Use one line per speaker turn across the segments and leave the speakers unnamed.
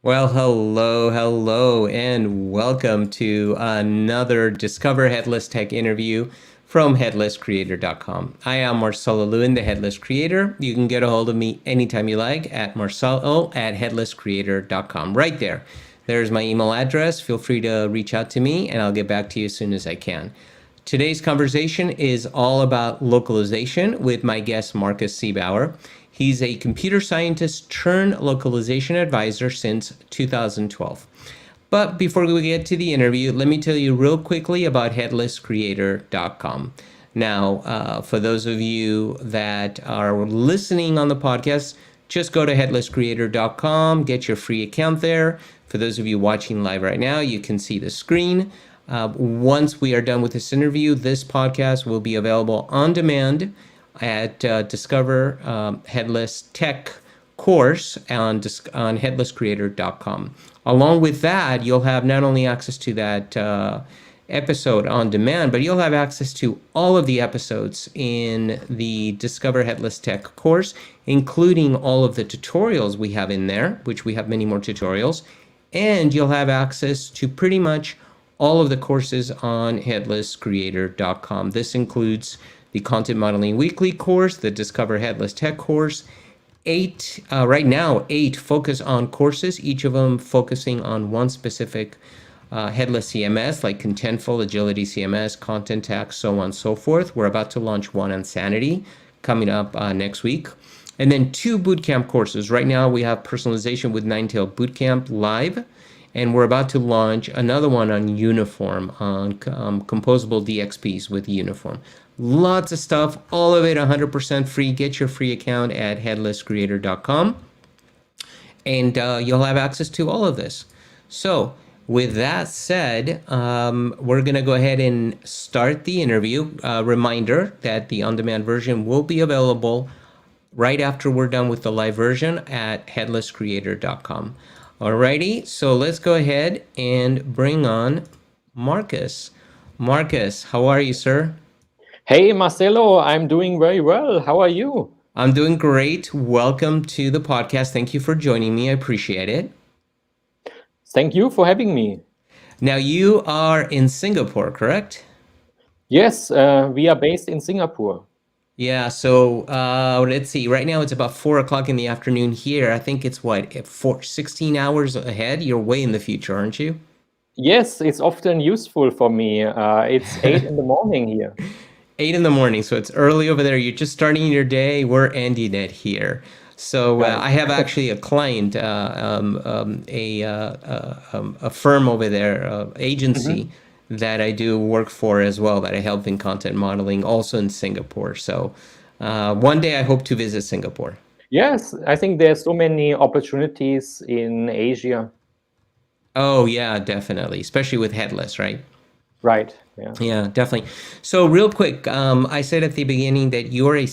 Well, hello, and welcome to another Discover Headless Tech interview from headlesscreator.com. I am Marcelo Lewin, the Headless Creator. You can get a hold of me anytime you like at marcelo@headlesscreator.com. Right there. There's my email address. Feel free to reach out to me, and I'll get back to you as soon as I can. Today's conversation is all about localization with my guest, Markus Seebauer. He's a computer scientist turned localization advisor since 2012. But before we get to the interview, let me tell you real quickly about headlesscreator.com. Now, for those of you that are listening on the podcast, just go to headlesscreator.com, get your free account there. For those of you watching live right now, you can see the screen. Once we are done with this interview, this podcast will be available on demand at Discover Headless Tech course on headlesscreator.com. Along with that, you'll have not only access to that episode on demand, but you'll have access to all of the episodes in the Discover Headless Tech course, including all of the tutorials we have in there, which we have many more tutorials, and you'll have access to pretty much all of the courses on headlesscreator.com. This includes the Content Modeling Weekly course, the Discover Headless Tech course, right now, eight focus on courses, each of them focusing on one specific Headless CMS, like Contentful, Agility CMS, Content Tax, so on and so forth. We're about to launch one on Sanity coming up next week. And then two bootcamp courses. Right now, we have Personalization with Ninetail Bootcamp live. And we're about to launch another one on Uniform, on composable DXPs with Uniform. Lots of stuff, all of it 100% free. Get your free account at headlesscreator.com. And you'll have access to all of this. So with that said, we're going to go ahead and start the interview. Reminder that the on-demand version will be available right after we're done with the live version at headlesscreator.com. Alrighty, so let's go ahead and bring on Markus. Markus, how are you, sir?
Hey, Marcelo, I'm doing very well. How are you?
I'm doing great. Welcome to the podcast. Thank you for joining me. I appreciate it.
Thank you for having me.
Now, you are in Singapore, correct?
Yes, we are based in Singapore.
Yeah, so let's see. Right now it's about 4 o'clock in the afternoon here. I think it's 16 hours ahead? You're way in the future, aren't you?
Yes, it's often useful for me. It's 8 in the morning here.
8 in the morning, so it's early over there. You're just starting your day. We're ending it here. So I have actually a client, a firm over there, agency, that I do work for as well, that I help in content modeling, also in Singapore. So one day I hope to visit Singapore.
Yes, I think there's so many opportunities in Asia.
Oh, yeah, definitely, especially with headless, right?
Right, yeah.
Yeah, definitely. So real quick, I said at the beginning that you're a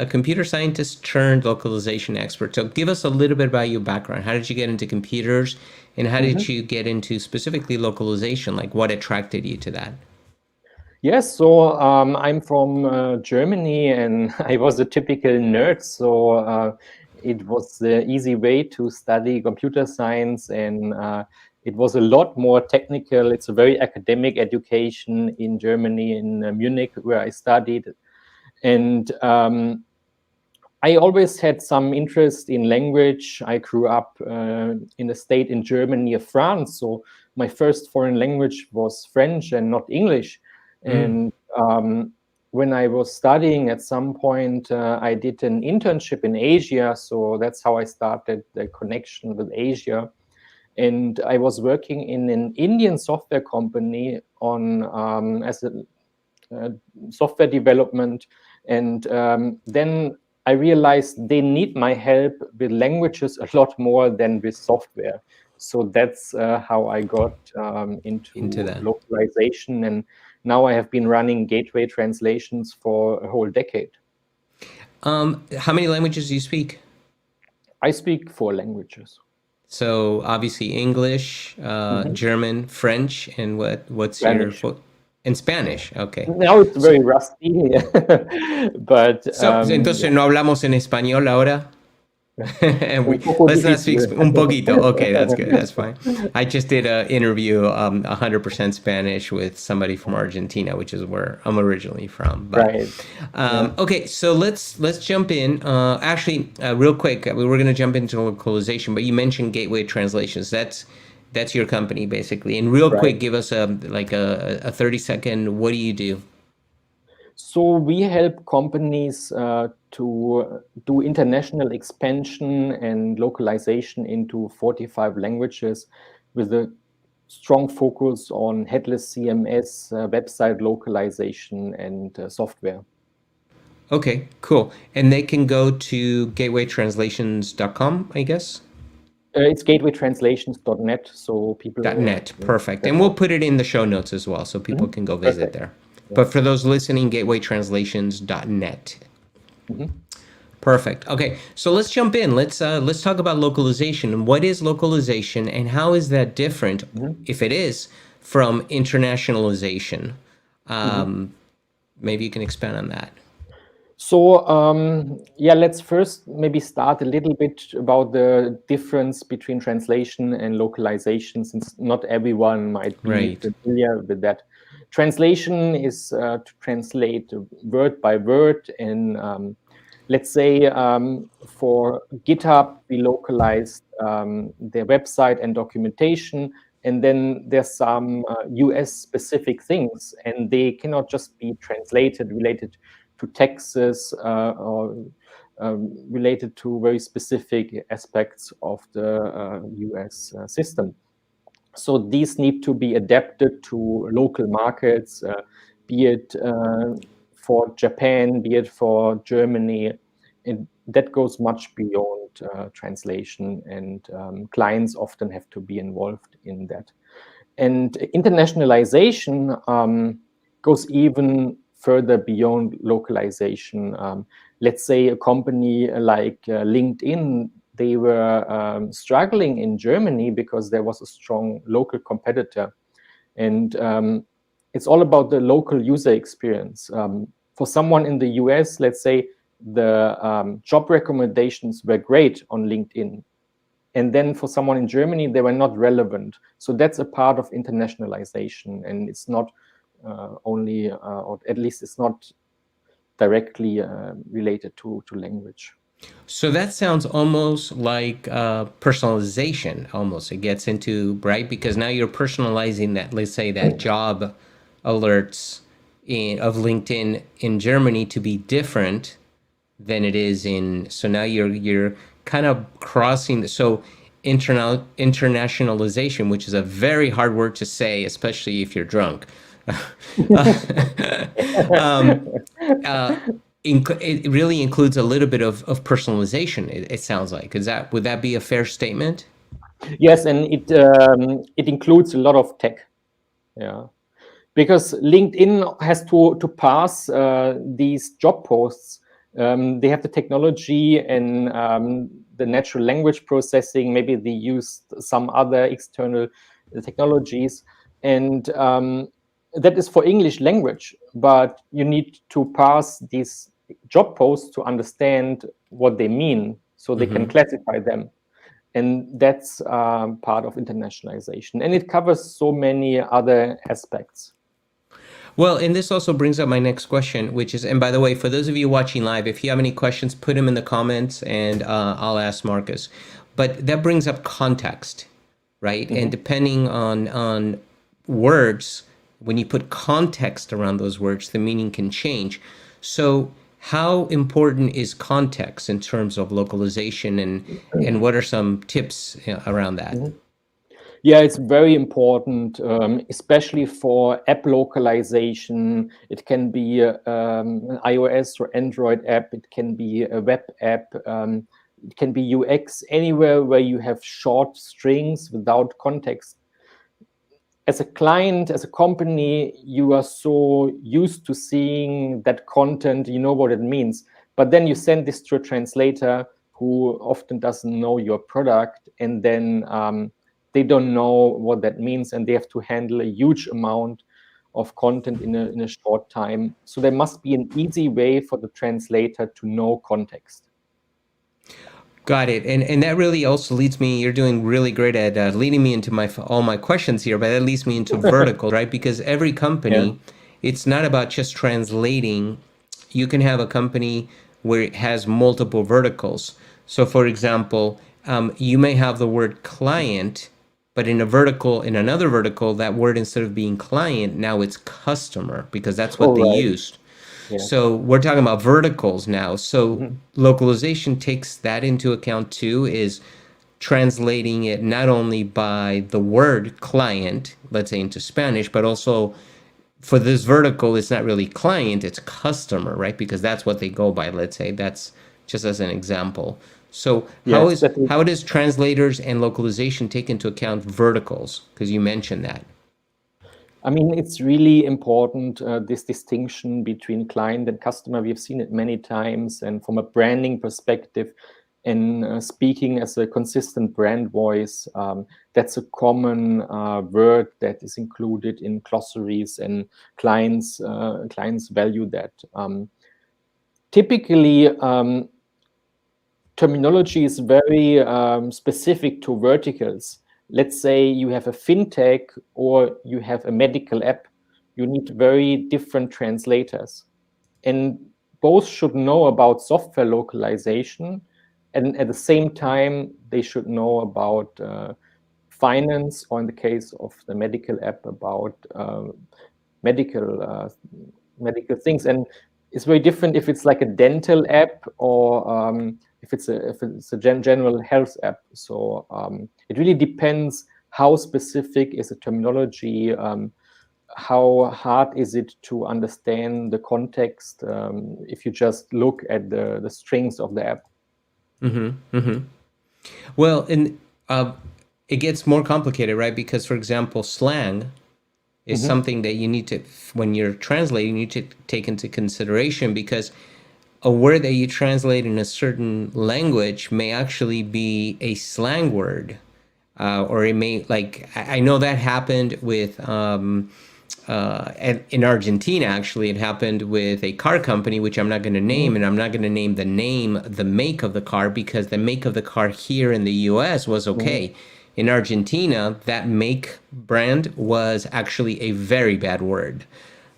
computer scientist turned localization expert. So give us a little bit about your background. How did you get into computers, and how did you get into specifically localization? Like, what attracted you to that?
Yes, so I'm from Germany, and I was a typical nerd. So it was the easy way to study computer science, and it was a lot more technical. It's a very academic education in Germany, in Munich, where I studied. And I always had some interest in language. I grew up in a state in Germany near France. So my first foreign language was French and not English. And when I was studying, at some point, I did an internship in Asia. So that's how I started the connection with Asia. And I was working in an Indian software company on as a software development. And then I realized they need my help with languages a lot more than with software. So that's how I got into
that
localization. And now I have been running gateway translations for a whole decade.
How many languages do you speak?
I speak 4 languages.
So obviously English, German, French, and what's
Spanish.
And Spanish, okay.
Now it's very rusty, but
entonces no hablamos en español ahora. And
Un poco
let's not speak
difícil.
un poquito. Okay, that's good. That's fine. I just did an interview, 100% Spanish with somebody from Argentina, which is where I'm originally from. But
Right. Yeah.
okay, so let's jump in. Actually, real quick, we were going to jump into localization, but you mentioned Gateway Translations. That's your company basically. And real
Right.
quick, give us a 30-second. What do you do?
So we help companies to do international expansion and localization into 45 languages with a strong focus on headless CMS, website localization, and software.
Okay, cool. And they can go to gatewaytranslations.com, I guess.
It's gatewaytranslations.net, so people.
.net, perfect. And we'll put it in the show notes as well, so people can go visit
Perfect.
there.
Yeah.
But for those listening, gatewaytranslations.net. Perfect. Okay, so let's jump in. Let's talk about localization. What is localization, and how is that different, if it is, from internationalization? Maybe you can expand on that.
So yeah, let's first maybe start a little bit about the difference between translation and localization, since not everyone might be
Right.
familiar with that. Translation is to translate word by word, and let's say for GitHub, we localized their website and documentation, and then there's some US specific things, and they cannot just be translated related to taxes or related to very specific aspects of the US system. So these need to be adapted to local markets, be it for Japan, be it for Germany. And that goes much beyond translation, and clients often have to be involved in that. And internationalization goes even further beyond localization. Let's say a company like LinkedIn, they were struggling in Germany because there was a strong local competitor. And it's all about the local user experience. For someone in the US, let's say the job recommendations were great on LinkedIn. And then for someone in Germany, they were not relevant. So that's a part of internationalization, and it's not only, or at least it's not directly related to language.
So that sounds almost like personalization. Almost, it gets into right because now you're personalizing that. Let's say that job alerts of LinkedIn in Germany to be different than it is in. So now you're kind of crossing. So internationalization, which is a very hard word to say, especially if you're drunk. It really includes a little bit of personalization. It sounds like. Would that be a fair statement?
Yes, and it includes a lot of tech. Yeah, because LinkedIn has to pass these job posts. They have the technology and the natural language processing. Maybe they use some other external technologies, and that is for English language. But you need to pass these job posts to understand what they mean, so they can classify them. And that's part of internationalization, and it covers so many other aspects.
Well, and this also brings up my next question, which is, and by the way, for those of you watching live, if you have any questions, put them in the comments and I'll ask Marcus. But that brings up context, right? And depending on words, when you put context around those words, the meaning can change. So how important is context in terms of localization, and what are some tips around that?
Yeah, it's very important, especially for app localization. It can be an iOS or Android app. It can be a web app. It can be UX, anywhere where you have short strings without context. As a client, as a company, you are so used to seeing that content, you know what it means. But then you send this to a translator who often doesn't know your product, and then they don't know what that means, and they have to handle a huge amount of content in a short time. So there must be an easy way for the translator to know context.
Got it. And that really also leads me, you're doing really great at leading me into all my questions here, but that leads me into verticals, right? Because every
Yeah.
company, it's not about just translating. You can have a company where it has multiple verticals. So for example, you may have the word client, but in a vertical, in another vertical, that word, instead of being client, now it's customer, because that's what
All
they
right.
used.
Yeah.
So we're talking about verticals now. So
Mhm.
localization takes that into account too, is translating it not only by the word client, let's say into Spanish, but also for this vertical, it's not really client, it's customer, right? Because that's what they go by, let's say. That's just as an example. So
Yes, that
how does translators and localization take into account verticals? Because you mentioned that.
I mean, it's really important, this distinction between client and customer. We've seen it many times, and from a branding perspective, and speaking as a consistent brand voice, that's a common word that is included in glossaries, and clients value that. Typically, terminology is very specific to verticals. Let's say you have a fintech or you have a medical app, you need very different translators. And both should know about software localization. And at the same time, they should know about finance, or in the case of the medical app, about medical medical things. And it's very different if it's like a dental app, or if it's a general health app. So it really depends how specific is the terminology, how hard is it to understand the context, if you just look at the strings of the app.
Mm-hmm. Mm-hmm. Well, and it gets more complicated, right? Because, for example, slang is
Mhm.
something that you need to, when you're translating, you need to take into consideration, because a word that you translate in a certain language may actually be a slang word, or it may, like, I know that happened with in Argentina. Actually, it happened with a car company, which I'm not going to name,
Mhm.
and I'm not going to name the make of the car, because the make of the car here in the US was
Mhm.
okay. In Argentina, that make brand was actually a very bad word.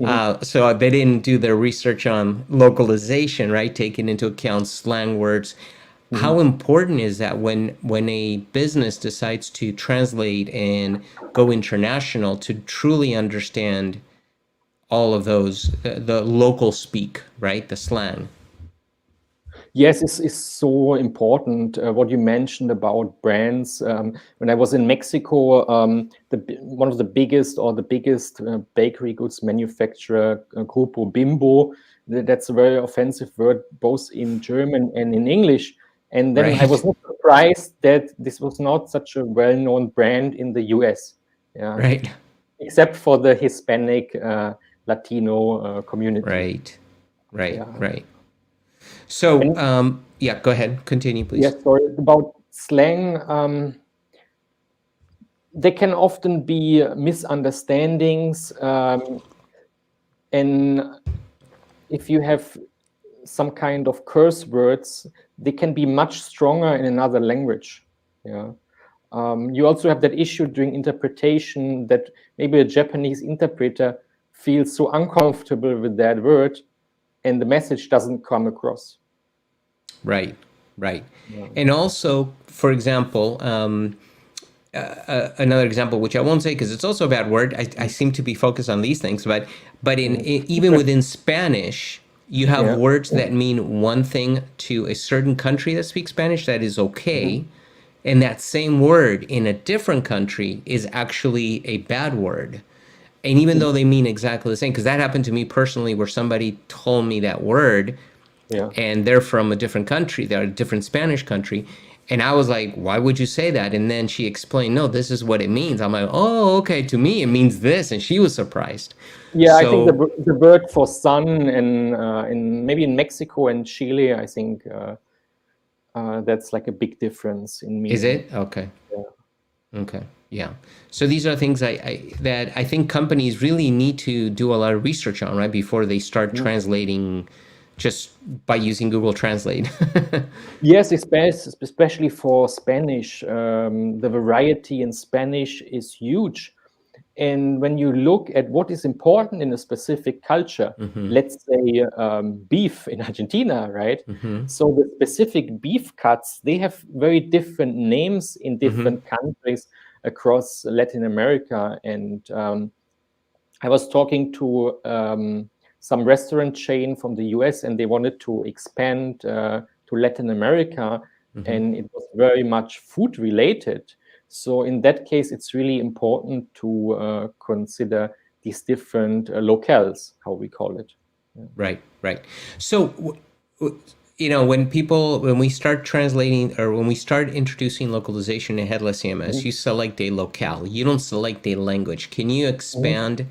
Mhm.
So they didn't do their research on localization, right? Taking into account slang words. How
Mhm.
important is that when a business decides to translate and go international, to truly understand all of those, the local speak, right? The slang.
Yes, it's so important. What you mentioned about brands. When I was in Mexico, one of the biggest, or the biggest bakery goods manufacturer, Grupo Bimbo. That's a very offensive word, both in German and in English. And then I
Right.
was not surprised that this was not such a well-known brand in the US. Yeah,
Right.
except for the Hispanic, Latino community.
Right. Right.
Yeah.
Right. So,
And
yeah, go ahead. Continue, please.
yes, sorry, about slang. There can often be misunderstandings, and if you have some kind of curse words, they can be much stronger in another language. Yeah. You also have that issue during interpretation, that maybe a Japanese interpreter feels so uncomfortable with that word, and the message doesn't come across.
Right. Right.
Yeah.
And also, for example, another example, which I won't say because it's also a bad word. I seem to be focused on these things, but
Mhm.
even within Spanish, you have
Yeah.
words that mean one thing to a certain country that speaks Spanish that is
Mhm.
okay, and that same word in a different country is actually a bad word. And even though they mean exactly the same, because that happened to me personally, where somebody told me that word,
Yeah.
and they're from a different country, they're a different Spanish country. And I was like, why would you say that? And then she explained, no, this is what it means. I'm like, oh, okay, to me it means this. And she was surprised.
Yeah, I think
So
the word for sun in maybe in Mexico and Chile, I think that's like a big difference in
is
meaning.
it? Okay.
Yeah.
Okay. Yeah. So these are things that I think companies really need to do a lot of research on, right? Before they start
Mhm.
translating just by using Google Translate.
Yes, especially for Spanish. The variety in Spanish is huge. And when you look at what is important in a specific culture, let's say beef in Argentina, right? So the specific beef cuts, they have very different names in different countries across Latin America. And I was talking to some restaurant chain from the US, and they wanted to expand to Latin America, and it was very much food related. So in that case, it's really important to consider these different locales, how we call it.
Right, right. So, when we start translating or when we start introducing localization in Headless CMS, you select a locale. You don't select a language. Can you expand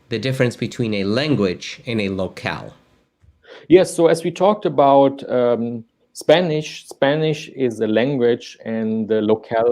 the difference between a language and a locale?
Yes, so as we talked about Spanish is a language, and the locale